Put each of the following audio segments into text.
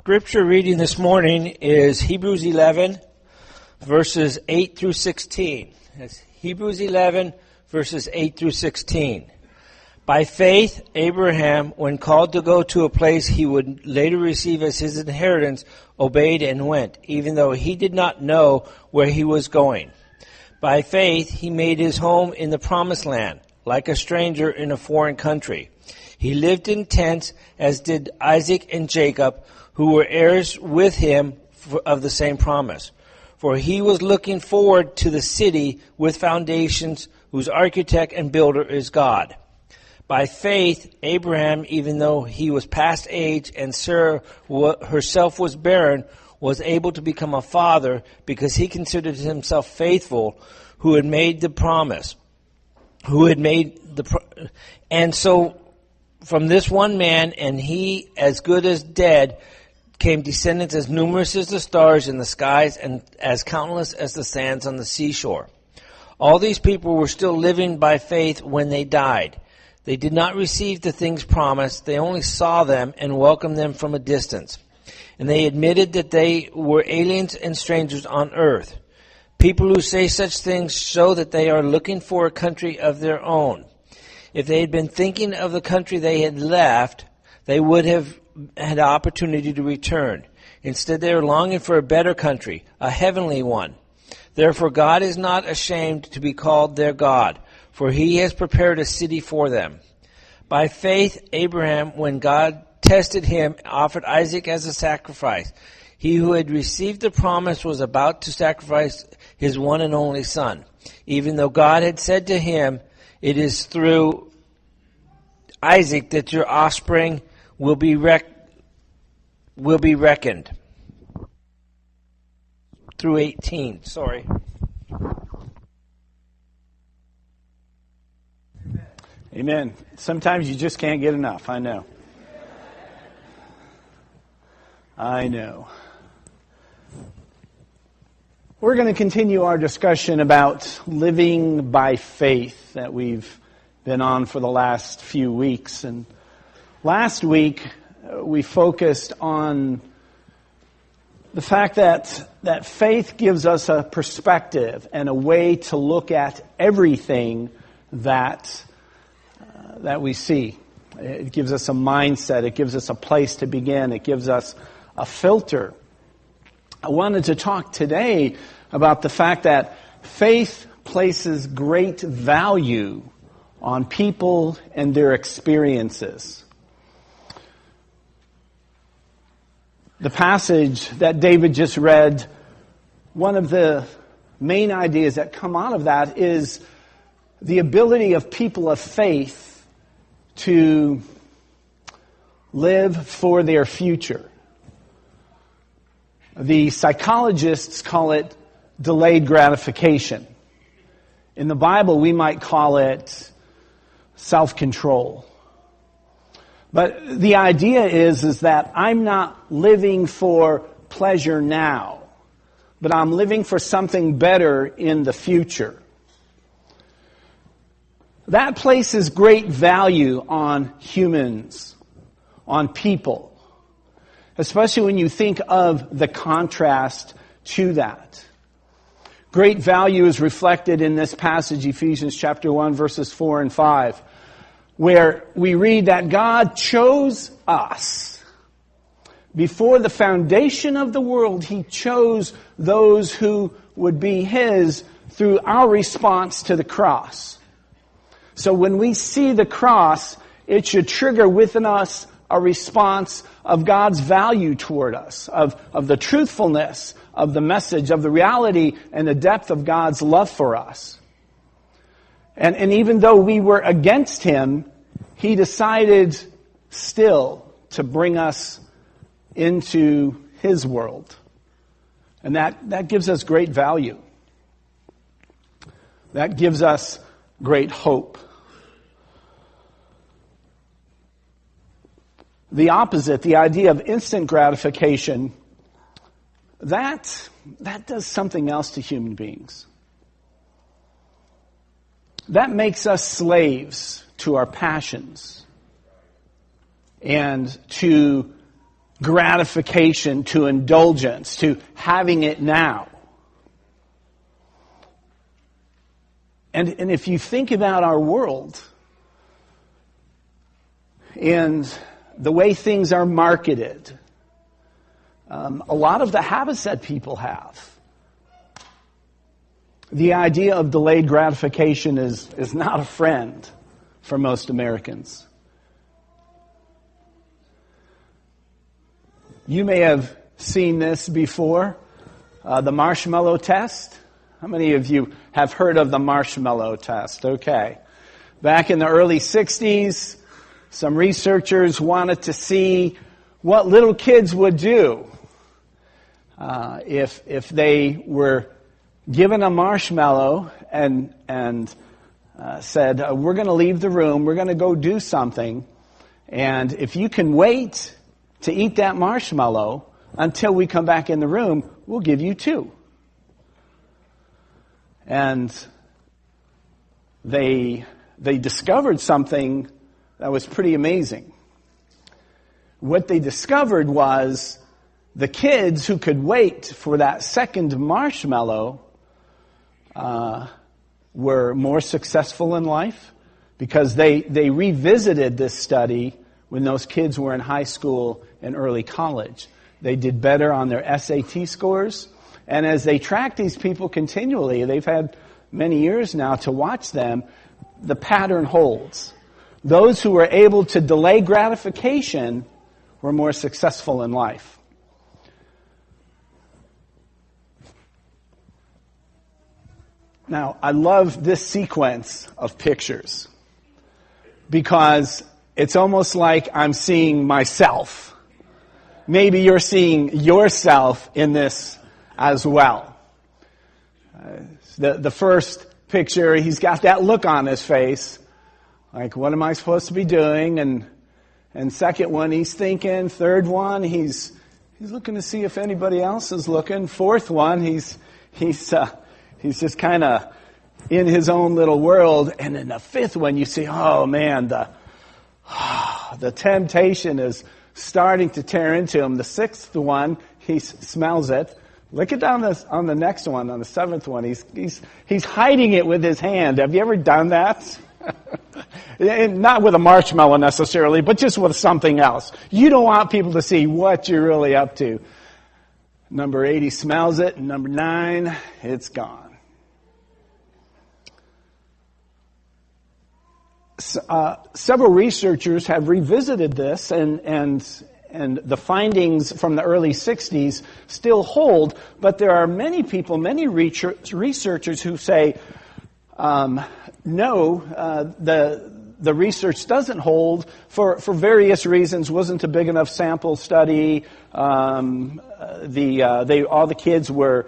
Scripture reading this morning is Hebrews 11, verses 8 through 16. That's Hebrews 11, verses 8 through 16. By faith, Abraham, when called to go to a place he would later receive as his inheritance, obeyed and went, even though he did not know where he was going. By faith, he made his home in the promised land, like a stranger in a foreign country. He lived in tents, as did Isaac and Jacob, who were heirs with him of the same promise. For he was looking forward to the city with foundations, whose architect and builder is God. By faith, Abraham, even though he was past age and Sarah herself was barren, was able to become a father because he considered himself faithful who had made the promise. And so from this one man, and he as good as dead, came descendants as numerous as the stars in the skies and as countless as the sands on the seashore. All these people were still living by faith when they died. They did not receive the things promised. They only saw them and welcomed them from a distance. And they admitted that they were aliens and strangers on earth. People who say such things show that they are looking for a country of their own. If they had been thinking of the country they had left, they would have had opportunity to return. Instead, they are longing for a better country, a heavenly one. Therefore, God is not ashamed to be called their God, for he has prepared a city for them. By faith, Abraham, when God tested him, offered Isaac as a sacrifice. He who had received the promise was about to sacrifice his one and only son, even though God had said to him, "It is through Isaac that your offspring will be reckoned." Through 18, sorry. Amen. Sometimes you just can't get enough, I know. We're going to continue our discussion about living by faith that we've been on for the last few weeks. And last week, we focused on the fact that faith gives us a perspective and a way to look at everything that we see. It gives us a mindset. It gives us a place to begin. It gives us a filter. I wanted to talk today about the fact that faith places great value on people and their experiences. The passage that David just read, one of the main ideas that come out of that is the ability of people of faith to live for their future. The psychologists call it delayed gratification. In the Bible, we might call it self-control. But the idea is that I'm not living for pleasure now, but I'm living for something better in the future. That places great value on humans, on people, especially when you think of the contrast to that. Great value is reflected in this passage, Ephesians chapter 1, verses 4 and 5, where we read that God chose us. Before the foundation of the world, He chose those who would be His through our response to the cross. So when we see the cross, it should trigger within us a response of God's value toward us, of the truthfulness of the message, of the reality and the depth of God's love for us. And even though we were against Him, He decided still to bring us into His world. And that gives us great value. That gives us great hope. The opposite, the idea of instant gratification, that does something else to human beings. That makes us slaves to our passions and to gratification to indulgence, to having it now. And if you think about our world and the way things are marketed, a lot of the habits that people have, the idea of delayed gratification is not a friend for most Americans. You may have seen this before, the marshmallow test. How many of you have heard of the marshmallow test? Okay. Back in the early 60s, some researchers wanted to see what little kids would do if they were given a marshmallow and said, we're going to leave the room, we're going to go do something, and if you can wait to eat that marshmallow until we come back in the room, we'll give you 2. And they discovered something that was pretty amazing. What they discovered was the kids who could wait for that second marshmallow were more successful in life, because they revisited this study when those kids were in high school and early college. They did better on their SAT scores. And as they track these people continually, they've had many years now to watch them, the pattern holds. Those who were able to delay gratification were more successful in life. Now, I love this sequence of pictures because it's almost like I'm seeing myself. Maybe you're seeing yourself in this as well. The first picture, he's got that look on his face, like, what am I supposed to be doing? And second one, he's thinking. Third one, he's looking to see if anybody else is looking. Fourth one, he's just kind of in his own little world. And then the fifth one, you see, oh man, the temptation is starting to tear into him. The sixth one, he smells it. Look at down on the next one, on the seventh one. He's hiding it with his hand. Have you ever done that? Not with a marshmallow necessarily, but just with something else. You don't want people to see what you're really up to. Number 8, he smells it. And number 9, it's gone. Several researchers have revisited this, and the findings from the early 60s still hold, but there are many people, many researchers who say, no, the research doesn't hold for various reasons. Wasn't a big enough sample study. All the kids were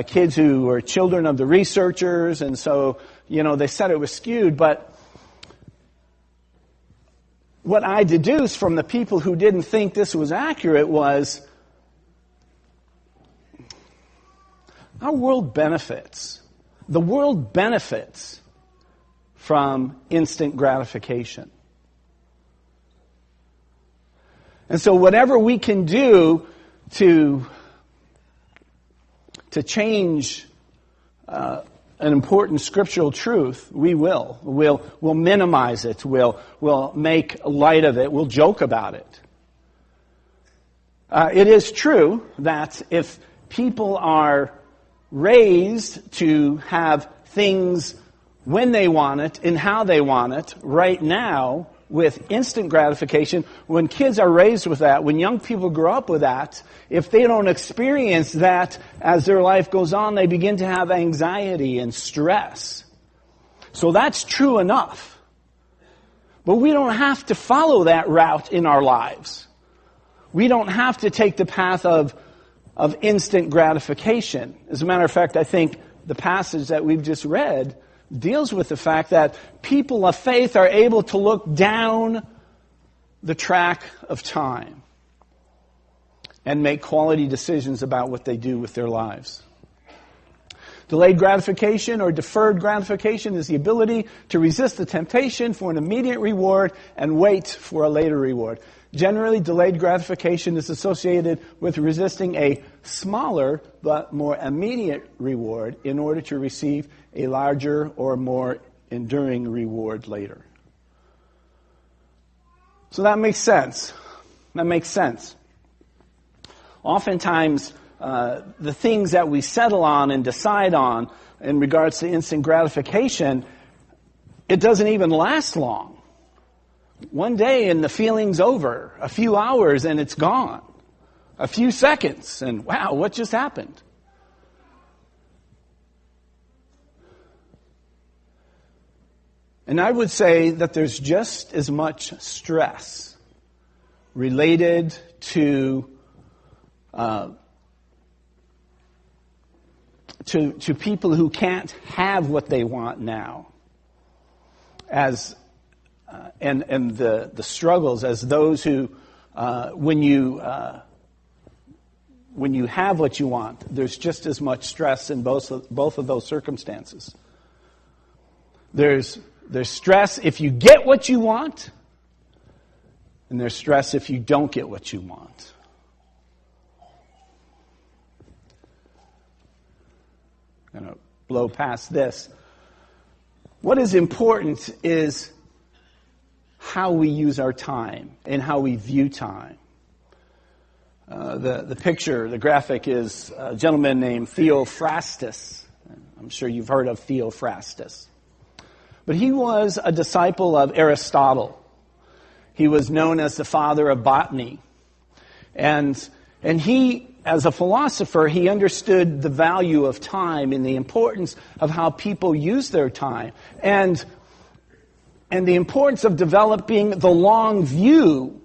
kids who were children of the researchers, and so they said it was skewed. But what I deduced from the people who didn't think this was accurate was our world benefits. The world benefits from instant gratification. And so whatever we can do to change an important scriptural truth, we will. We'll minimize it. We'll make light of it. We'll joke about it. It is true that if people are raised to have things when they want it and how they want it right now with instant gratification, when kids are raised with that, when young people grow up with that, if they don't experience that as their life goes on, they begin to have anxiety and stress. So that's true enough. But we don't have to follow that route in our lives. We don't have to take the path of instant gratification. As a matter of fact, I think the passage that we've just read deals with the fact that people of faith are able to look down the track of time and make quality decisions about what they do with their lives. Delayed gratification or deferred gratification is the ability to resist the temptation for an immediate reward and wait for a later reward. Generally, delayed gratification is associated with resisting a smaller but more immediate reward in order to receive a larger or more enduring reward later. So that makes sense. That makes sense. Oftentimes, the things that we settle on and decide on in regards to instant gratification, it doesn't even last long. One day and the feeling's over. A few hours and it's gone. A few seconds and wow, what just happened? And I would say that there's just as much stress related to people who can't have what they want now, as and the struggles as those who when you have what you want, there's just as much stress in both of those circumstances. There's stress if you get what you want, and there's stress if you don't get what you want. I'm going to blow past this. What is important is how we use our time and how we view time. The picture, the graphic is a gentleman named Theophrastus. I'm sure you've heard of Theophrastus. But he was a disciple of Aristotle. He was known as the father of botany. And he, as a philosopher, he understood the value of time and the importance of how people use their time. And the importance of developing the long view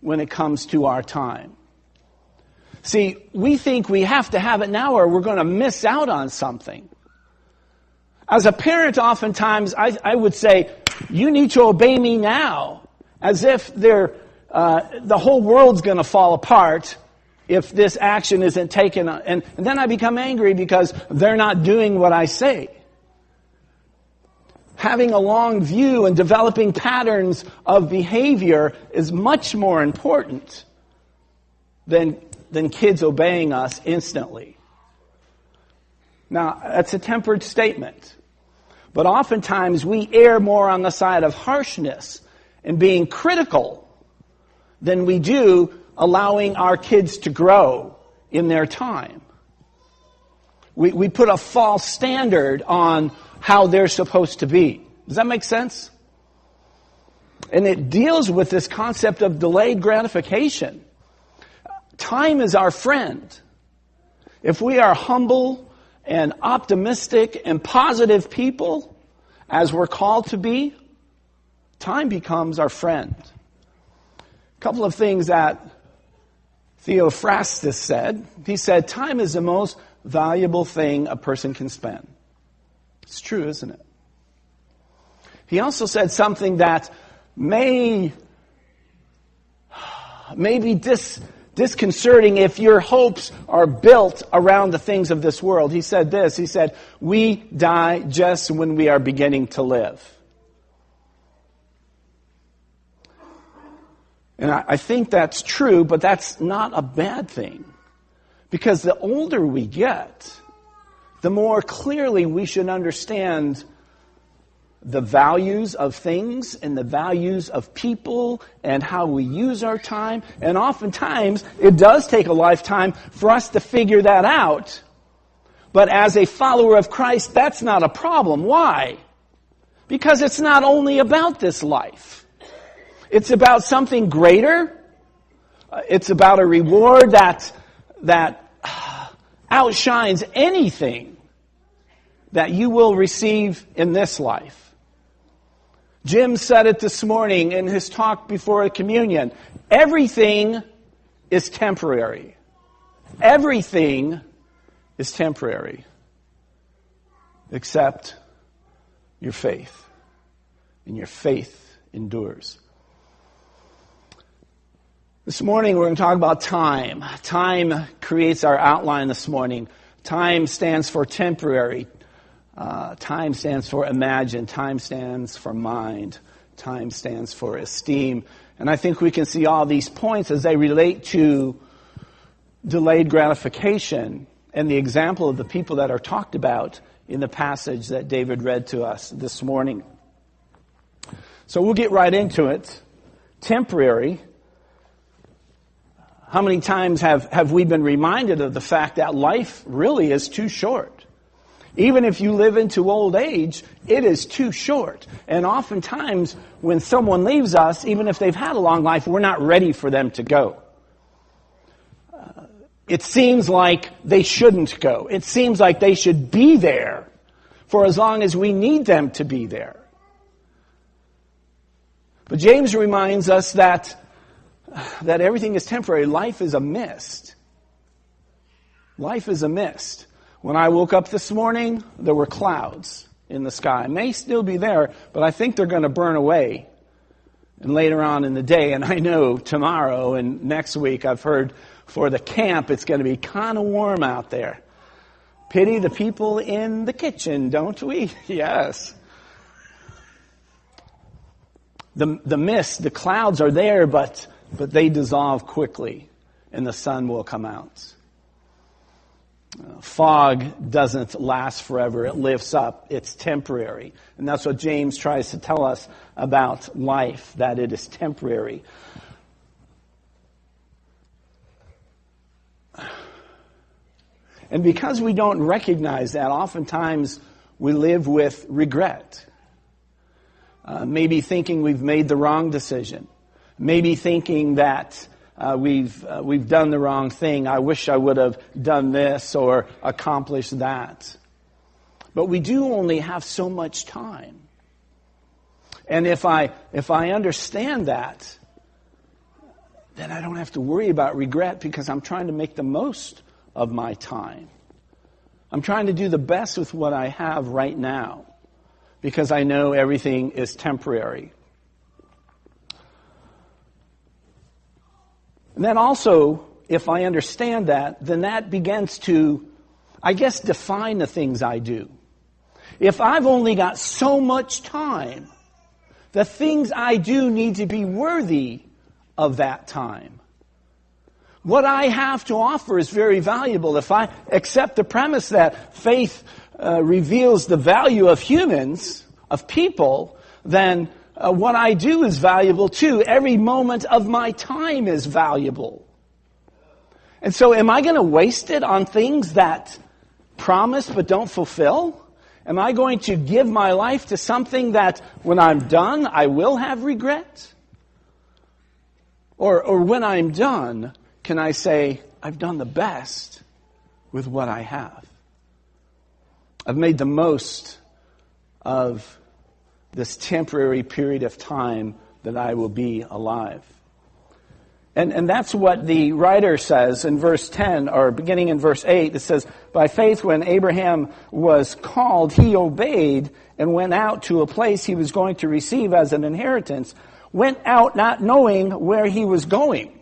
when it comes to our time. See, we think we have to have it now or we're going to miss out on something. As a parent, oftentimes, I would say, you need to obey me now, as if the whole world's going to fall apart if this action isn't taken. And then I become angry because they're not doing what I say. Having a long view and developing patterns of behavior is much more important than kids obeying us instantly. Now, that's a tempered statement. But oftentimes we err more on the side of harshness and being critical than we do allowing our kids to grow in their time. We put a false standard on how they're supposed to be. Does that make sense? And it deals with this concept of delayed gratification. Time is our friend. If we are humble and optimistic and positive people, as we're called to be, time becomes our friend. A couple of things that Theophrastus said. He said, time is the most valuable thing a person can spend. It's true, isn't it? He also said something that may be disconcerting if your hopes are built around the things of this world. He said this, he said, we die just when we are beginning to live. And I think that's true, but that's not a bad thing. Because the older we get, the more clearly we should understand the values of things and the values of people and how we use our time. And oftentimes, it does take a lifetime for us to figure that out. But as a follower of Christ, that's not a problem. Why? Because it's not only about this life. It's about something greater. It's about a reward that outshines anything that you will receive in this life. Jim said it this morning in his talk before communion. Everything is temporary. Everything is temporary. Except your faith. And your faith endures. This morning we're going to talk about time. Time creates our outline this morning. Time stands for temporary. Time stands for imagine. Time stands for mind. Time stands for esteem. And I think we can see all these points as they relate to delayed gratification and the example of the people that are talked about in the passage that David read to us this morning. So we'll get right into it. Temporary. How many times have we been reminded of the fact that life really is too short? Even if you live into old age, it is too short. And oftentimes when someone leaves us, even if they've had a long life, we're not ready for them to go. It seems like they shouldn't go. It seems like they should be there for as long as we need them to be there. But James reminds us that everything is temporary. Life is a mist. Life is a mist. When I woke up this morning, there were clouds in the sky. May still be there, but I think they're going to burn away. And later on in the day, and I know tomorrow and next week, I've heard for the camp, it's going to be kind of warm out there. Pity the people in the kitchen, don't we? Yes. The mist, the clouds are there, but they dissolve quickly, and the sun will come out. Fog doesn't last forever. It lifts up. It's temporary. And that's what James tries to tell us about life, that it is temporary. And because we don't recognize that, oftentimes we live with regret. Maybe thinking we've made the wrong decision. Maybe thinking that we've done the wrong thing. I wish I would have done this or accomplished that. But we do only have so much time. And if I understand that, then I don't have to worry about regret because I'm trying to make the most of my time. I'm trying to do the best with what I have right now because I know everything is temporary. And then also, if I understand that, then that begins to, I guess, define the things I do. If I've only got so much time, the things I do need to be worthy of that time. What I have to offer is very valuable. If I accept the premise that faith reveals the value of humans, of people, then what I do is valuable too. Every moment of my time is valuable. And so am I going to waste it on things that promise but don't fulfill? Am I going to give my life to something that when I'm done, I will have regret? Or when I'm done, can I say, I've done the best with what I have? I've made the most of this temporary period of time that I will be alive. And that's what the writer says in verse 10, or beginning in verse 8. It says, by faith when Abraham was called, he obeyed and went out to a place he was going to receive as an inheritance. Went out not knowing where he was going.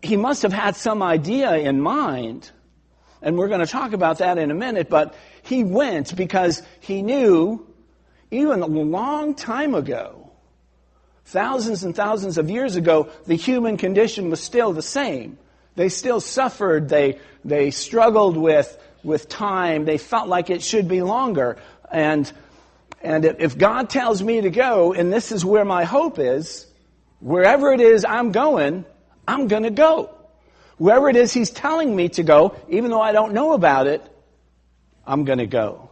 He must have had some idea in mind. And we're going to talk about that in a minute, but he went because he knew, even a long time ago, thousands and thousands of years ago, the human condition was still the same. They still suffered. They struggled with time. They felt like it should be longer. And if God tells me to go, and this is where my hope is, wherever it is I'm going to go. Wherever it is He's telling me to go, even though I don't know about it, I'm going to go.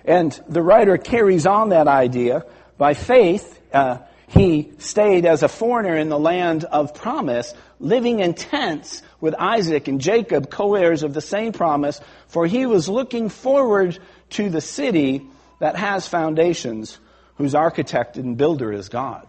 And the writer carries on that idea. By faith, he stayed as a foreigner in the land of promise, living in tents with Isaac and Jacob, co-heirs of the same promise, for he was looking forward to the city that has foundations, whose architect and builder is God.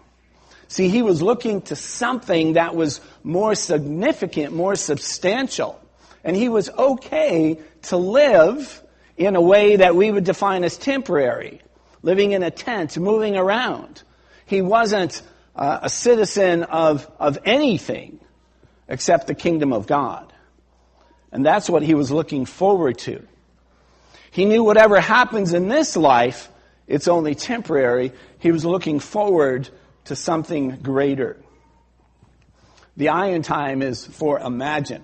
See, he was looking to something that was more significant, more substantial. And he was okay to live in a way that we would define as temporary, living in a tent, moving around. He wasn't a citizen of anything except the kingdom of God. And that's what he was looking forward to. He knew whatever happens in this life, it's only temporary. He was looking forward to something greater. The I in time is for imagine.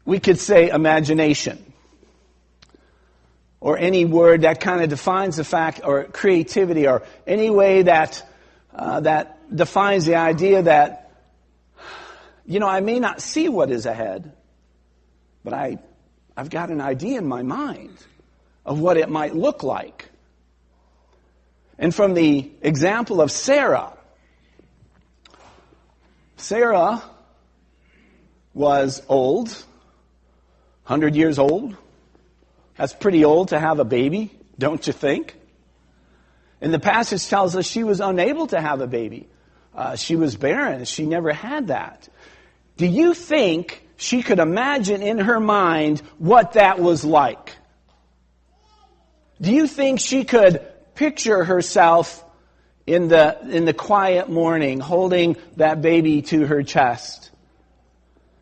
We could say imagination, or any word that kind of defines the fact, or creativity, or any way that defines the idea that, I may not see what is ahead, but I've got an idea in my mind of what it might look like. And from the example of Sarah was old, 100 years old. That's pretty old to have a baby, don't you think? And the passage tells us she was unable to have a baby. She was barren. She never had that. Do you think she could imagine in her mind what that was like? Do you think she could picture herself in the quiet morning holding that baby to her chest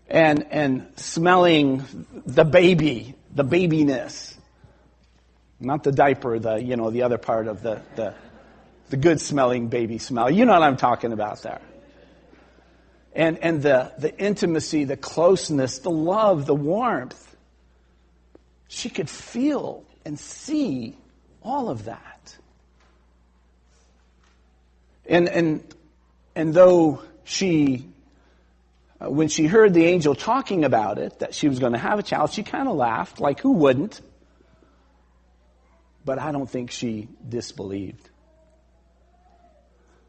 and smelling the baby, the babiness? Not the diaper, the other part of the good smelling baby smell. You know what I'm talking about there. And the intimacy, the closeness, the love, the warmth. She could feel and see all of that. And though she, when she heard the angel talking about it, that she was going to have a child, she kind of laughed, like who wouldn't? But I don't think she disbelieved.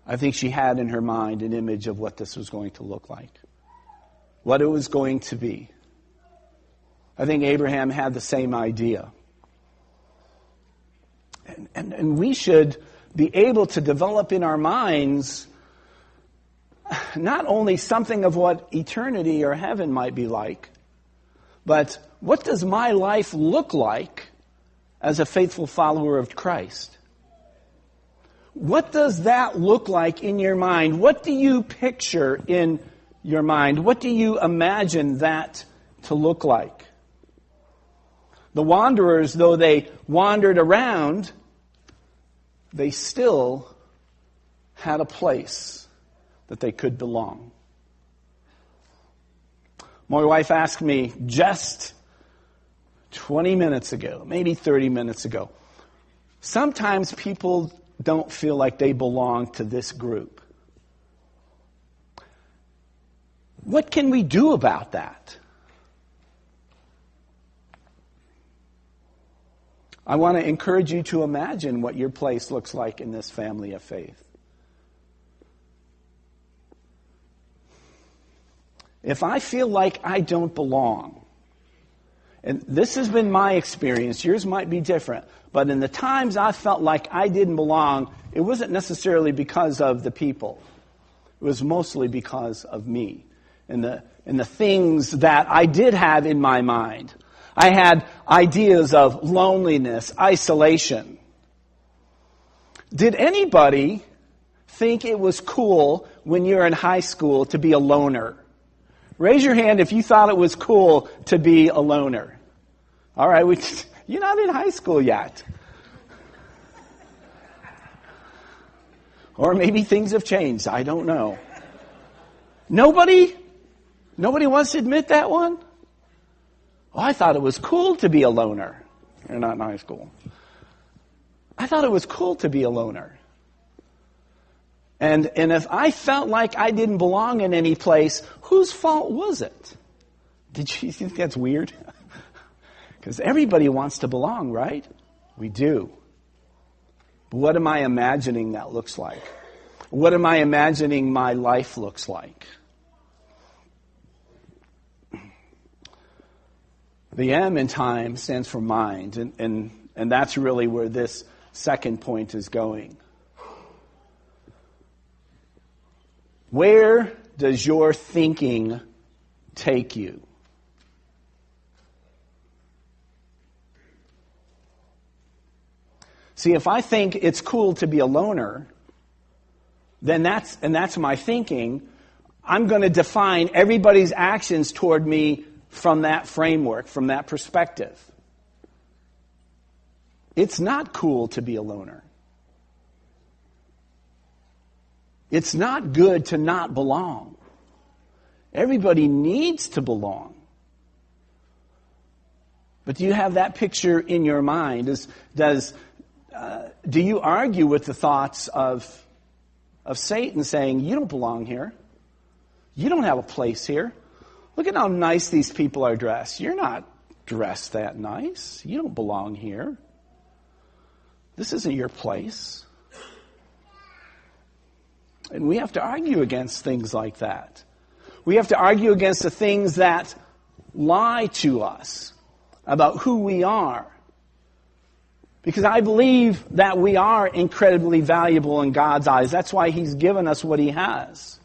I think she had in her mind an image of what this was going to look like, what it was going to be. I think Abraham had the same idea. And we should be able to develop in our minds not only something of what eternity or heaven might be like, but what does my life look like as a faithful follower of Christ? What does that look like in your mind? What do you picture in your mind? What do you imagine that to look like? The wanderers, though they wandered around, they still had a place that they could belong. My wife asked me just 20 minutes ago, maybe 30 minutes ago, sometimes people don't feel like they belong to this group. What can we do about that? I want to encourage you to imagine what your place looks like in this family of faith. If I feel like I don't belong, and this has been my experience, yours might be different, but in the times I felt like I didn't belong, it wasn't necessarily because of the people. It was mostly because of me and the things that I did have in my mind. I had ideas of loneliness, isolation. Did anybody think it was cool when you were in high school to be a loner? Raise your hand if you thought it was cool to be a loner. All right, you're not in high school yet. Or maybe things have changed. I don't know. Nobody wants to admit that one? Oh, I thought it was cool to be a loner. You're not in high school. I thought it was cool to be a loner. And if I felt like I didn't belong in any place, whose fault was it? Did you think that's weird? Because everybody wants to belong, right? We do. But what am I imagining that looks like? What am I imagining my life looks like? The M in time stands for mind, and that's really where this second point is going. Where does your thinking take you? See, if I think it's cool to be a loner, then that's my thinking. I'm going to define everybody's actions toward me from that framework, from that perspective. It's not cool to be a loner. It's not good to not belong. Everybody needs to belong. But do you have that picture in your mind? Do you argue with the thoughts of Satan saying, you don't belong here. You don't have a place here. Look at how nice these people are dressed. You're not dressed that nice. You don't belong here. This isn't your place. And we have to argue against things like that. We have to argue against the things that lie to us about who we are. Because I believe that we are incredibly valuable in God's eyes. That's why He's given us what He has.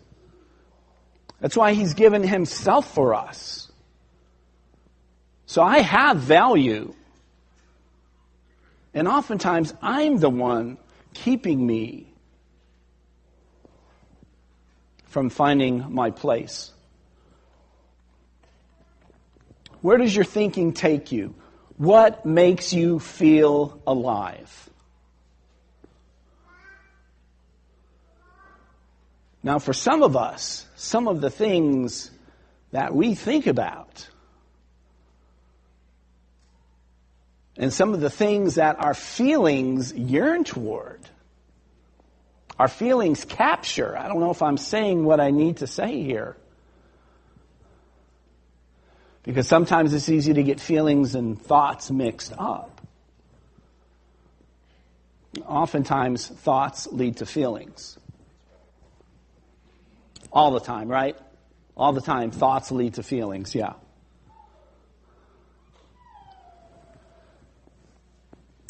That's why He's given Himself for us. So I have value. And oftentimes I'm the one keeping me from finding my place. Where does your thinking take you? What makes you feel alive? Now, for some of us, some of the things that we think about and some of the things that our feelings yearn toward, our feelings capture. I don't know if I'm saying what I need to say here. Because sometimes it's easy to get feelings and thoughts mixed up. Oftentimes, thoughts lead to feelings. All the time, right? All the time, thoughts lead to feelings, yeah.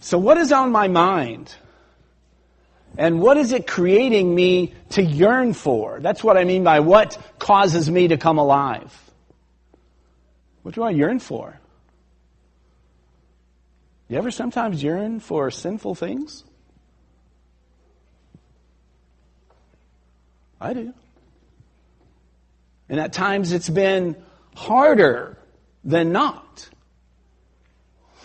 So what is on my mind? And what is it creating me to yearn for? That's what I mean by what causes me to come alive. What do I yearn for? You ever sometimes yearn for sinful things? I do. And at times it's been harder than not.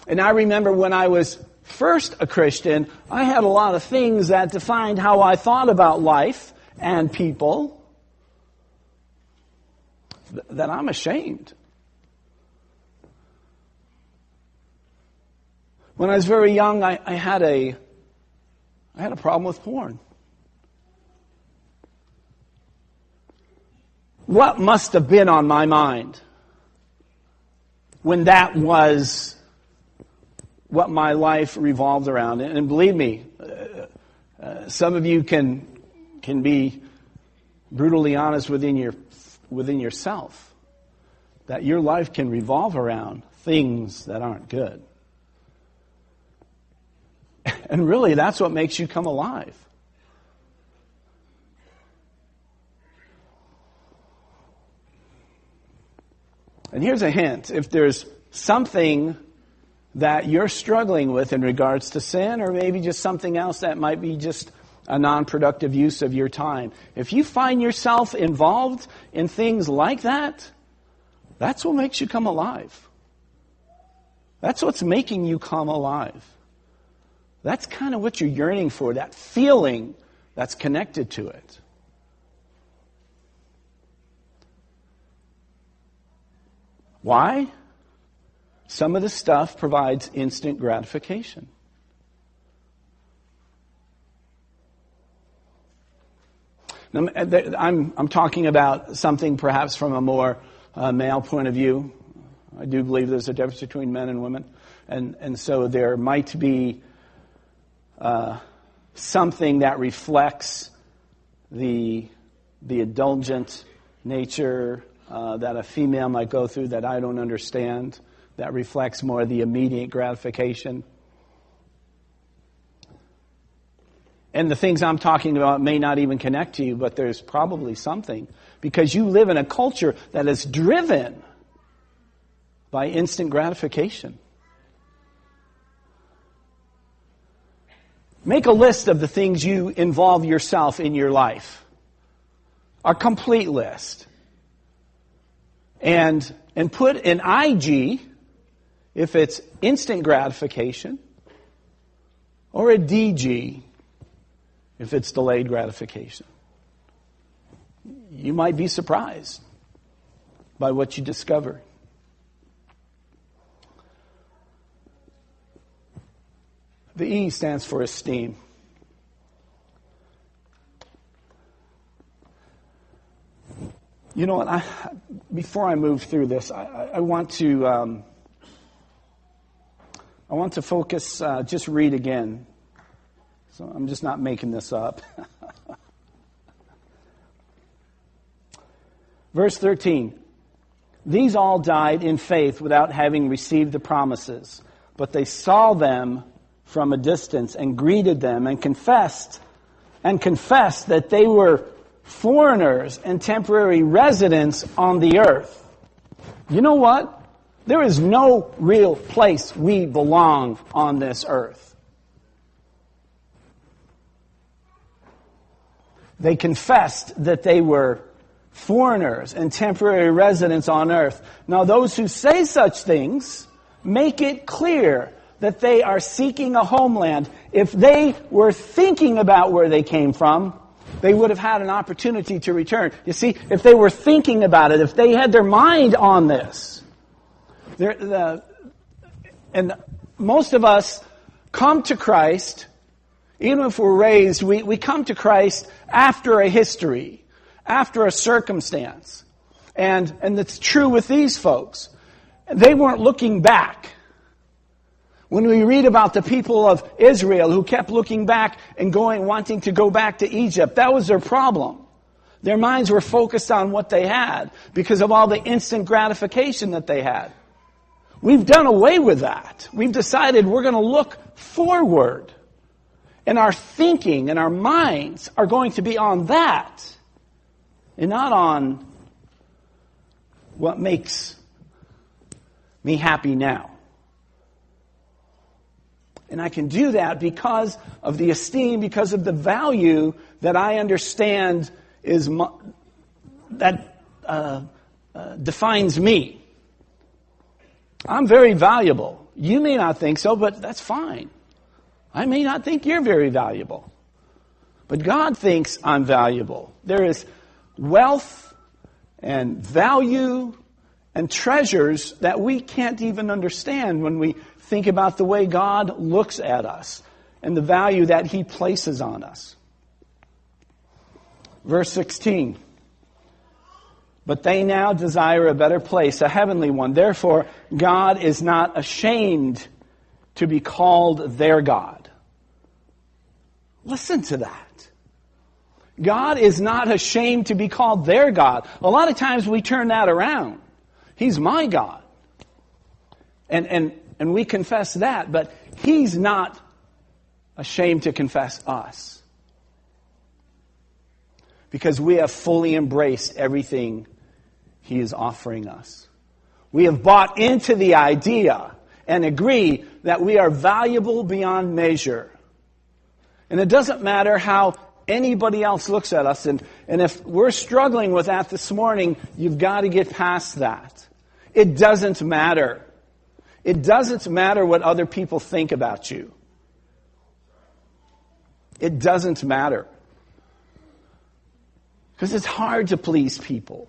And I remember when I was first a Christian, I had a lot of things that defined how I thought about life and people that I'm ashamed. When I was very young, I had a problem with porn. What must have been on my mind when that was what my life revolved around? And believe me, some of you can be brutally honest within yourself that your life can revolve around things that aren't good. And really, that's what makes you come alive. And here's a hint. If there's something that you're struggling with in regards to sin, or maybe just something else that might be just a non-productive use of your time, if you find yourself involved in things like that, that's what makes you come alive. That's what's making you come alive. That's kind of what you're yearning for, that feeling that's connected to it. Why? Some of the stuff provides instant gratification. Now, I'm talking about something perhaps from a more male point of view. I do believe there's a difference between men and women. And so there might be something that reflects the indulgent nature that a female might go through that I don't understand, that reflects more the immediate gratification. And the things I'm talking about may not even connect to you, but there's probably something, because you live in a culture that is driven by instant gratification. Make a list of the things you involve yourself in your life. A complete list. And put an IG if it's instant gratification, or a DG if it's delayed gratification. You might be surprised by what you discover. The E stands for esteem. You know what? Before I move through this, I want to focus. Just read again. So I'm just not making this up. Verse 13. These all died in faith without having received the promises, but they saw them from a distance and greeted them and confessed that they were foreigners and temporary residents on the earth. You know what? There is no real place we belong on this earth. They confessed that they were foreigners and temporary residents on earth. Now, those who say such things make it clear that they are seeking a homeland. If they were thinking about where they came from, they would have had an opportunity to return. You see, if they were thinking about it, if they had their mind on this, and most of us come to Christ, even if we're raised, we come to Christ after a history, after a circumstance. And it's true with these folks. They weren't looking back. When we read about the people of Israel who kept looking back and wanting to go back to Egypt, that was their problem. Their minds were focused on what they had because of all the instant gratification that they had. We've done away with that. We've decided we're going to look forward. And our thinking and our minds are going to be on that and not on what makes me happy now. And I can do that because of the esteem, because of the value that I understand defines me. I'm very valuable. You may not think so, but that's fine. I may not think you're very valuable. But God thinks I'm valuable. There is wealth and value and treasures that we can't even understand when we think about the way God looks at us and the value that He places on us. Verse 16. But they now desire a better place, a heavenly one. Therefore, God is not ashamed to be called their God. Listen to that. God is not ashamed to be called their God. A lot of times we turn that around. He's my God. And we confess that, but He's not ashamed to confess us. Because we have fully embraced everything He is offering us. We have bought into the idea and agree that we are valuable beyond measure. And it doesn't matter how anybody else looks at us. And if we're struggling with that this morning, you've got to get past that. It doesn't matter. It doesn't matter what other people think about you. It doesn't matter. Because it's hard to please people.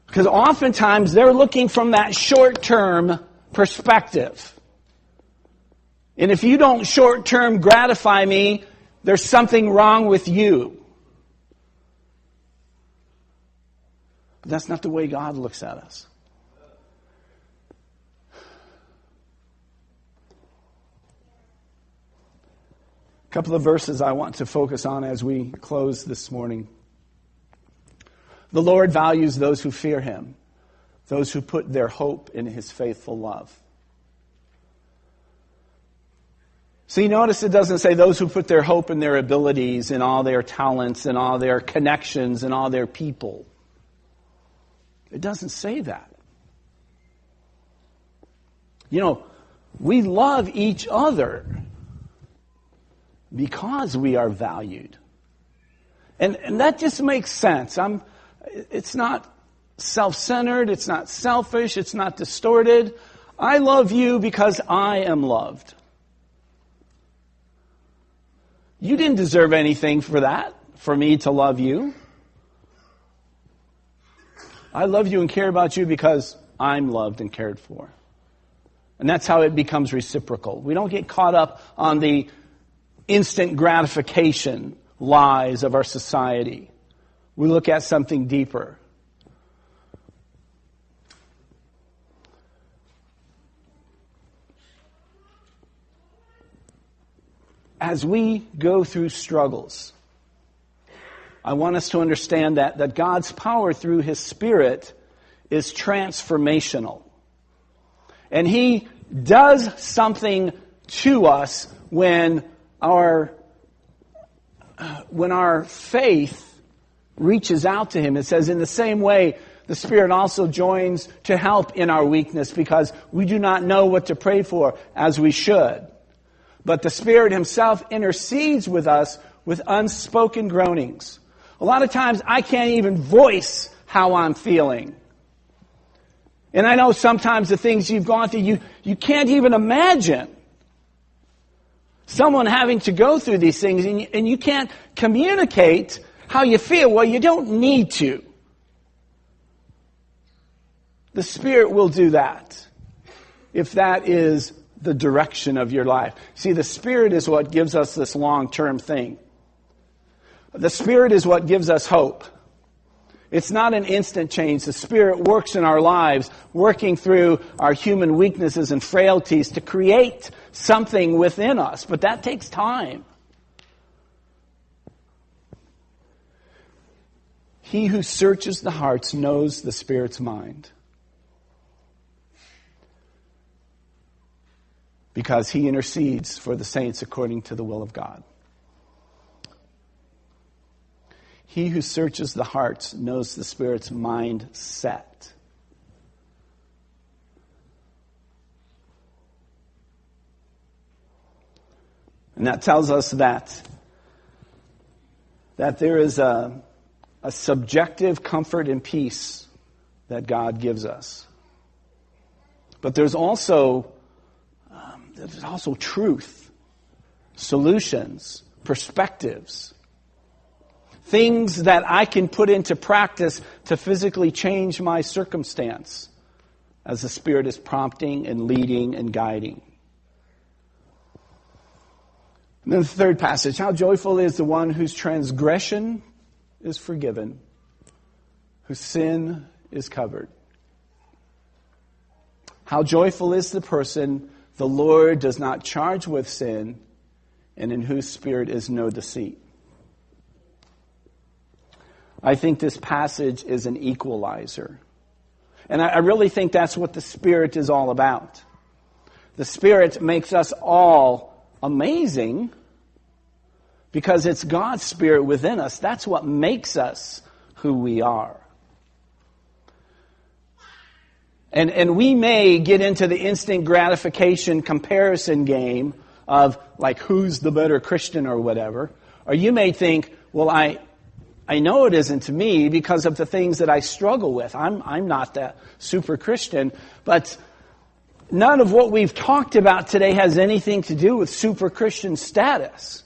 Because oftentimes they're looking from that short-term perspective. And if you don't short-term gratify me, there's something wrong with you. But that's not the way God looks at us. A couple of verses I want to focus on as we close this morning. The Lord values those who fear Him, those who put their hope in His faithful love. See, notice it doesn't say those who put their hope in their abilities and all their talents and all their connections and all their people. It doesn't say that. You know, we love each other. because we are valued. And that just makes sense. It's not self-centered, it's not selfish, it's not distorted. I love you because I am loved. You didn't deserve anything for that, for me to love you. I love you and care about you because I'm loved and cared for. And that's how it becomes reciprocal. We don't get caught up on the instant gratification lies of our society. We look at something deeper. As we go through struggles, I want us to understand that God's power through His Spirit is transformational. And He does something to us when our faith reaches out to Him. It says, in the same way, the Spirit also joins to help in our weakness because we do not know what to pray for as we should. But the Spirit Himself intercedes with us with unspoken groanings. A lot of times I can't even voice how I'm feeling. And I know sometimes the things you've gone through, you can't even imagine someone having to go through these things, and you can't communicate how you feel. Well, you don't need to. The Spirit will do that if that is the direction of your life. See, the Spirit is what gives us this long-term thing. The Spirit is what gives us hope. It's not an instant change. The Spirit works in our lives, working through our human weaknesses and frailties to create something within us. But that takes time. He who searches the hearts knows the Spirit's mind, because He intercedes for the saints according to the will of God. He who searches the hearts knows the Spirit's mindset. And that tells us that there is a subjective comfort and peace that God gives us. But there's also truth, solutions, perspectives, things that I can put into practice to physically change my circumstance as the Spirit is prompting and leading and guiding. And then the third passage, how joyful is the one whose transgression is forgiven, whose sin is covered. How joyful is the person the Lord does not charge with sin, and in whose spirit is no deceit. I think this passage is an equalizer. And I really think that's what the Spirit is all about. The Spirit makes us all amazing because it's God's Spirit within us. That's what makes us who we are. And we may get into the instant gratification comparison game of like who's the better Christian or whatever. Or you may think, well, I know it isn't to me because of the things that I struggle with. I'm not that super Christian. But none of what we've talked about today has anything to do with super Christian status.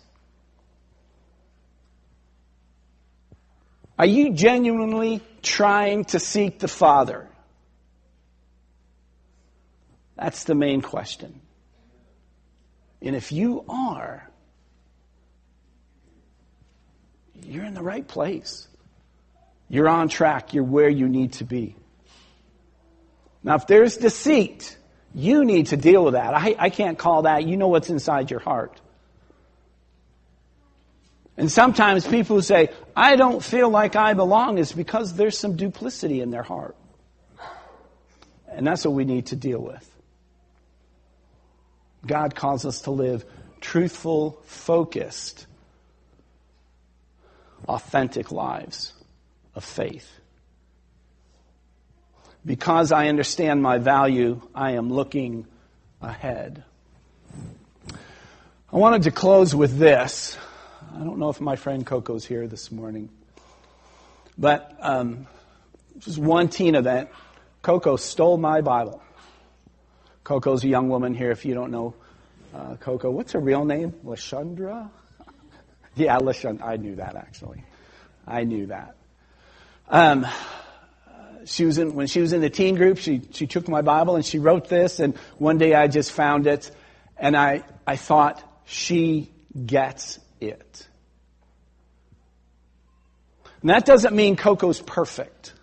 Are you genuinely trying to seek the Father? That's the main question. And if you are, you're in the right place. You're on track. You're where you need to be. Now, if there's deceit, you need to deal with that. I can't call that. You know what's inside your heart. And sometimes people who say, I don't feel like I belong, is because there's some duplicity in their heart. And that's what we need to deal with. God calls us to live truthful, focused, authentic lives of faith. Because I understand my value, I am looking ahead. I wanted to close with this. I don't know if my friend Coco's here this morning. But just one teen event. Coco stole my Bible. Coco's a young woman here, if you don't know Coco. What's her real name? Lashandra? Yeah, Lashandra. I knew that, actually. I knew that. When she was in the teen group, she took my Bible and she wrote this. And one day I just found it. And I thought, she gets it. And that doesn't mean Coco's perfect.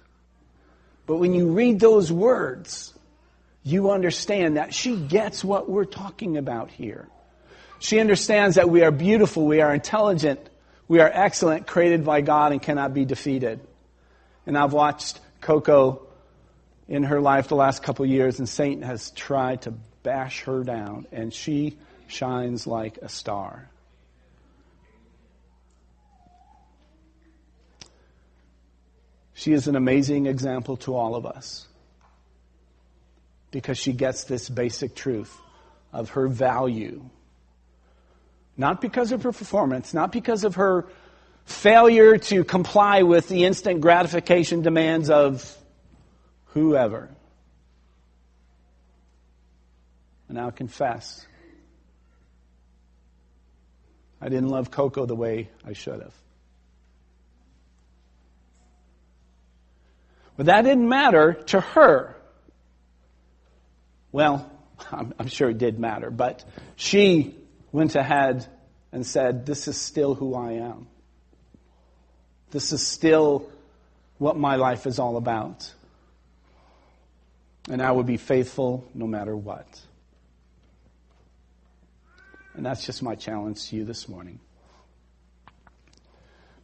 But when you read those words, you understand that she gets what we're talking about here. She understands that we are beautiful, we are intelligent, we are excellent, created by God and cannot be defeated. And I've watched Coco in her life the last couple of years, and Satan has tried to bash her down, and she shines like a star. She is an amazing example to all of us because she gets this basic truth of her value. Not because of her performance, not because of her failure to comply with the instant gratification demands of whoever. And I'll confess, I didn't love Coco the way I should have. But that didn't matter to her. Well, I'm sure it did matter, but she went ahead and said, this is still who I am. This is still what my life is all about. And I will be faithful no matter what. And that's just my challenge to you this morning.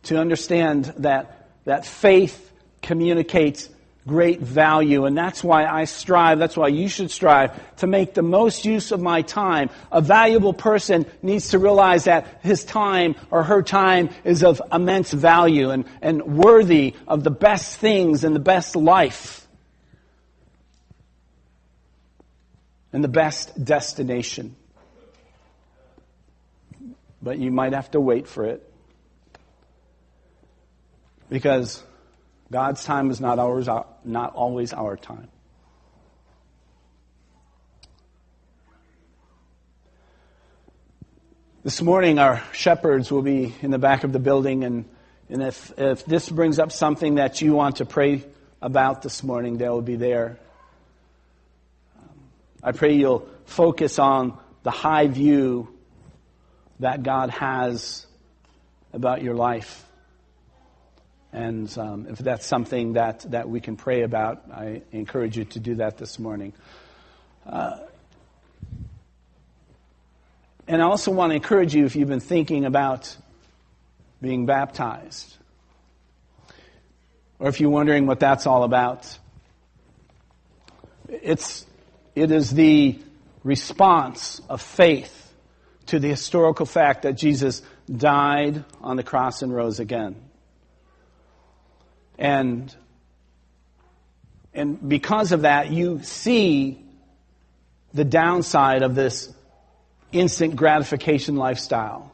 To understand that faith communicates great value, and that's why I strive, that's why you should strive to make the most use of my time. A valuable person needs to realize that his time or her time is of immense value and worthy of the best things and the best life and the best destination. But you might have to wait for it, because God's time is not always our time. This morning, our shepherds will be in the back of the building, and if this brings up something that you want to pray about this morning, they will be there. I pray you'll focus on the high view that God has about your life. And if that's something that we can pray about, I encourage you to do that this morning. And I also want to encourage you, if you've been thinking about being baptized, or if you're wondering what that's all about, it is the response of faith to the historical fact that Jesus died on the cross and rose again. And because of that, you see the downside of this instant gratification lifestyle.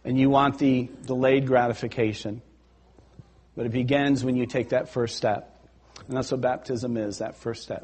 And you want the delayed gratification. But it begins when you take that first step. And that's what baptism is, that first step.